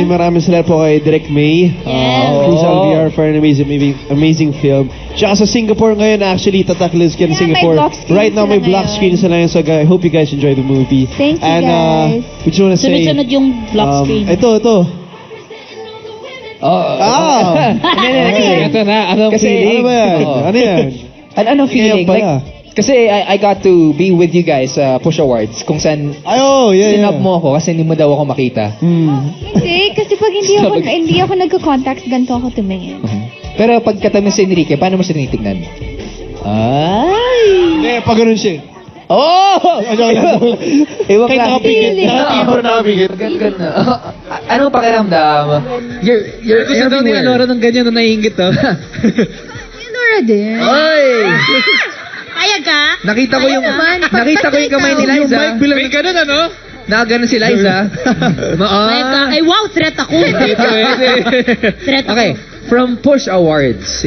Maraming salamat po kay Direk May. Cruzal VR for an amazing film. Tsaka sa Singapore ngayon, actually, tataklis ka ng Singapore. Right now, may black screen sa lang. So, I hope you guys enjoy the movie. Thank you, guys. We just wanna say... Sunod-sunod yung black screen. Ito. Ito na, anong feeling? Ano ba yan? Ano yan? Anong feeling? Kasi I got to be with you guys sa Push Awards kung saan sinap mo ako kasi hindi mo daw ako makita. Hindi, kasi pag hindi ako nagko-contacts, ganito ako tumingin. Pero pag katabi si Enrique, paano mo siya tinitignan? Hindi, pag ganun siya. Iwag Kaya nakapigit. Ganda. Anong pakiramdam? You're Gusto daw ni Alora ng ganyan na naiingit, oh. Nora din. Oy! Payag ka? Nakita ko yung kamay ni Liza. Yung mic bilang may ganun, ano? Nakaganon si Liza. Payag ka? Ay, wow, threat ako. Threat ako. Okay, from Push Awards,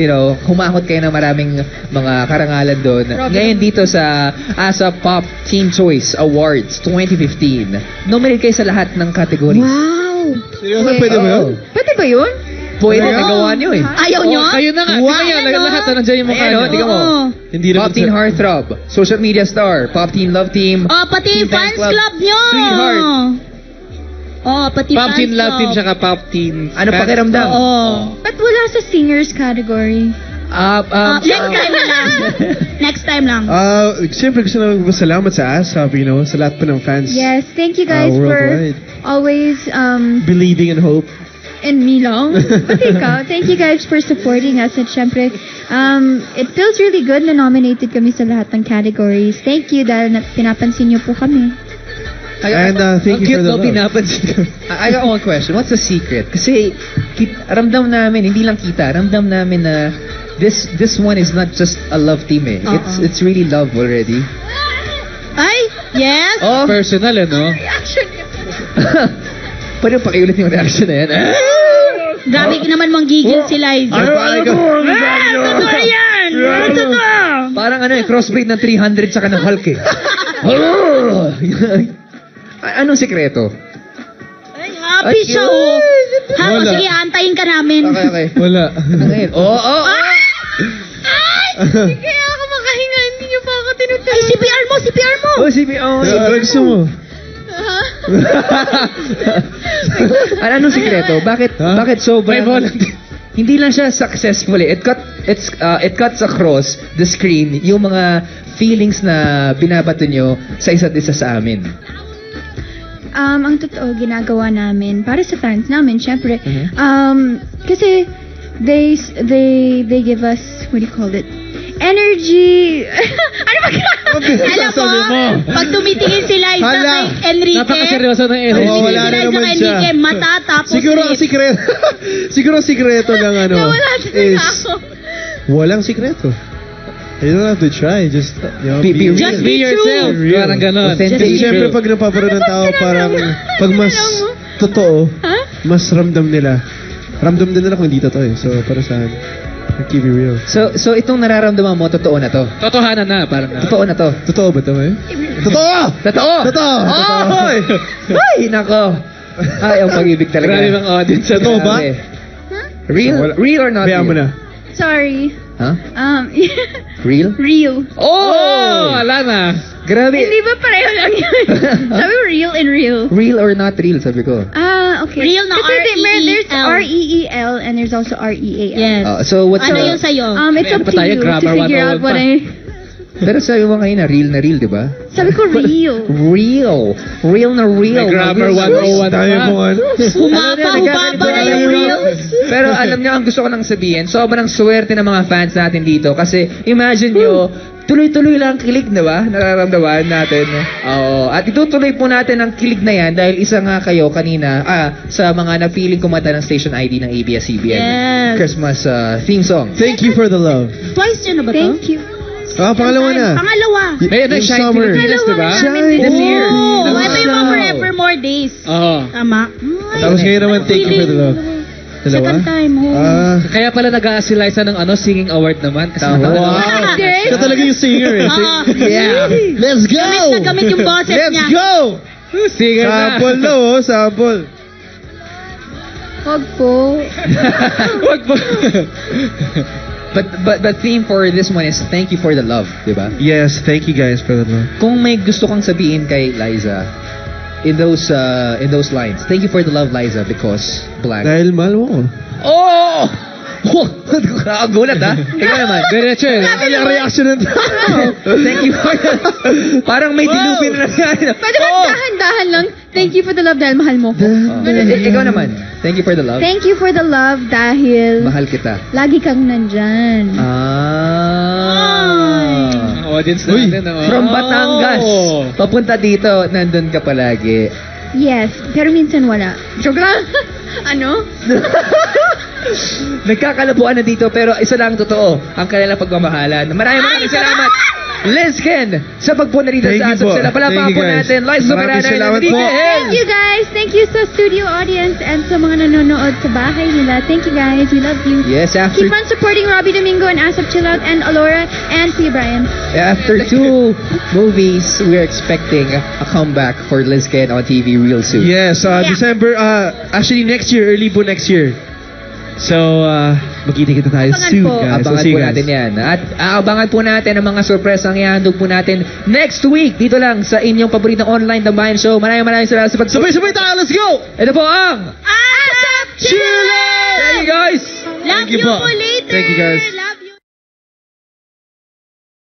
humakot kayo ng maraming mga karangalan doon. Ngayon dito sa ASA Pop Teen Choice Awards 2015, nominate kayo sa lahat ng categories. Wow! Seryoso, pwede ba yun? Pwede ba yun? Pwede, nagawa nyo eh. Ayaw nyo? Kayo na nga. Wow. Lahat na nandiyan yung mukha nyo. Di ka mo. Pop Teen Heartthrob, Social Media Star, Pop Teen Love Team. Pati fans club nyo. Sweetheart. Pati Pop fans Teen Love Team club. saka Pop Teen. Ano pakiramdam? Ba't wala sa singers category? Next time lang. Siyempre gusto namin magpasalamat sa ASAP, sa lahat po ng fans. Yes, thank you guys for worldwide. always Believing and hope. and me lang. But ikaw, thank you guys for supporting us. At syempre, it feels really good na nominated kami sa lahat ng categories. Thank you dahil pinapansin niyo po kami. And thank you for the love. Pinapansin. I got one question. What's the secret? Kasi ramdam namin, hindi lang kita, ramdam namin na this one is not just a love team eh. It's really love already. Ay, yes. Personal, ano? Pwede pakiulit yung reaction na yan. Grabe naman manggigil si Liza. Totoo yan! Totoo! Parang crossbreed ng 300 saka ng Hulk eh. Anong sikreto? Ay, happy siya oh. Sige, antayin ka namin. Okay. Wala. Sige, ako makahinga. Hindi niyo pa ako tinutulog. Ay, CPR mo! Gusto mo? Anong sikreto? Bakit sobrang... Hindi lang siya successful eh. It cuts across the screen yung mga feelings na binabato nyo sa isa't isa sa amin. Ang totoo, ginagawa namin para sa fans namin, syempre. Kasi they give us, what do you call it? Energy! Ano ba? Alam mo, pag tumitingin si Liza kay Enrique, Napakaseryoso ng energy. Wala na naman siya. Enrique, mata tapos Siguro ang sikreto ng is walang sikreto. You don't have to try. Just, Be real. Just be yourself. Parang ganon. Kasi syempre pag napapanood ng tao, parang pag mas totoo, mas ramdam nila. Ramdam din nila kung hindi totoo eh. So, para sa keep it real. So itong nararamdaman mo, totoo na to? Totohanan na, parang Totoo na to? Totoo ba ito eh? Totoo! Ay, nako. Ay, ang pag-ibig talaga. Grabe mga audience. Totoo ba? Real or not Bayaan mo real? na. sorry. Huh? Real? Real. Oh! Wala na. Grabe. Hindi ba pareho lang yun? Sabi mo real and real. Real or not real, sabi ko. Okay. Real na There's R-E-E-L. R-E-E-L and there's also R-E-A-L. Yes. So what's Ano yung sa'yo? It's up to you to figure out what I... Pero sabi mo ngayon na real, di ba? Sabi ko real. Real na real. May grammar 101 Tayo pa. mo Humaba na yung reels. Pero alam niyo, ang gusto ko lang sabihin, sobrang swerte ng mga fans natin dito. Kasi imagine nyo, tuloy-tuloy lang ang kilig, di ba? Nararamdaman natin. Oo. At itutuloy po natin ang kilig na yan dahil isa nga kayo kanina sa mga napiling kumanta ng station ID ng ABS-CBN. Yes. Christmas theme song. Thank you for the love. Twice yun na ba to? Thank you. Pangalawa na. Pangalawa. May Yung Shine summer. Pilipinas, di ba? This year. Oh, ito yung mga Forevermore Days. Oo. Tama. Tapos ngayon naman, thank you for the love. Second time. Kaya pala nag-a-assist Liza ng singing award naman. Kasi Tama. Wow. Siya talaga yung singer eh. Yeah. Let's go! Gamit na gamit yung boses Let's niya. go! Singer na. Sample daw, sample. Wag po. Wag po. But theme for this one is thank you for the love, di ba? Yes, thank you guys for the love. Kung may gusto kang sabihin kay Liza in those lines, thank you for the love, Liza, because blank. Dahil mahal mo ko. Oh! Nakakagulat ha? Ikaw naman. Diretso eh. Ang reaction ng Thank you for parang may dilupin na nangyari. Pwede ba dahan-dahan lang? Thank you for the love dahil mahal mo ko. Ikaw naman. Thank you for the love. Thank you for the love dahil Mahal kita. lagi kang nandyan. Audience natin. From Batangas. Papunta dito, nandun ka palagi. Yes, pero minsan wala. Joke lang. Ano? Nagkakalabuan na dito pero isa lang totoo, ang kanilang pagmamahalan. Maraming salamat, Liz Ken, sa pagpunta dito Thank sa you po. Asap Sila. Palapa Thank you, po guys. natin, Liza Maraming Soberana salamat and po. Thank you guys. Thank you sa studio audience and sa mga nanonood sa bahay nila. Thank you guys. We love you. Yes, Keep on supporting Robbie Domingo and Asap Chill Out and Alora and Kuya Brian. after 2 movies, we're expecting a comeback for Liz Ken on TV real soon. Yes, December, actually next year, early po next year. So, magkita-kita tayo Abangan soon, po. guys. Abangan So, see po you guys. natin yan. At aabangan po natin ang mga sorpresang ihandog po natin next week dito lang sa inyong paboritong online tambayan show. Maraming salamat sa Sabay-sabay tayo, let's go! Ito po ang Asap Chill out! Thank you guys! Love Thank you you po. po later. Thank you, guys. Love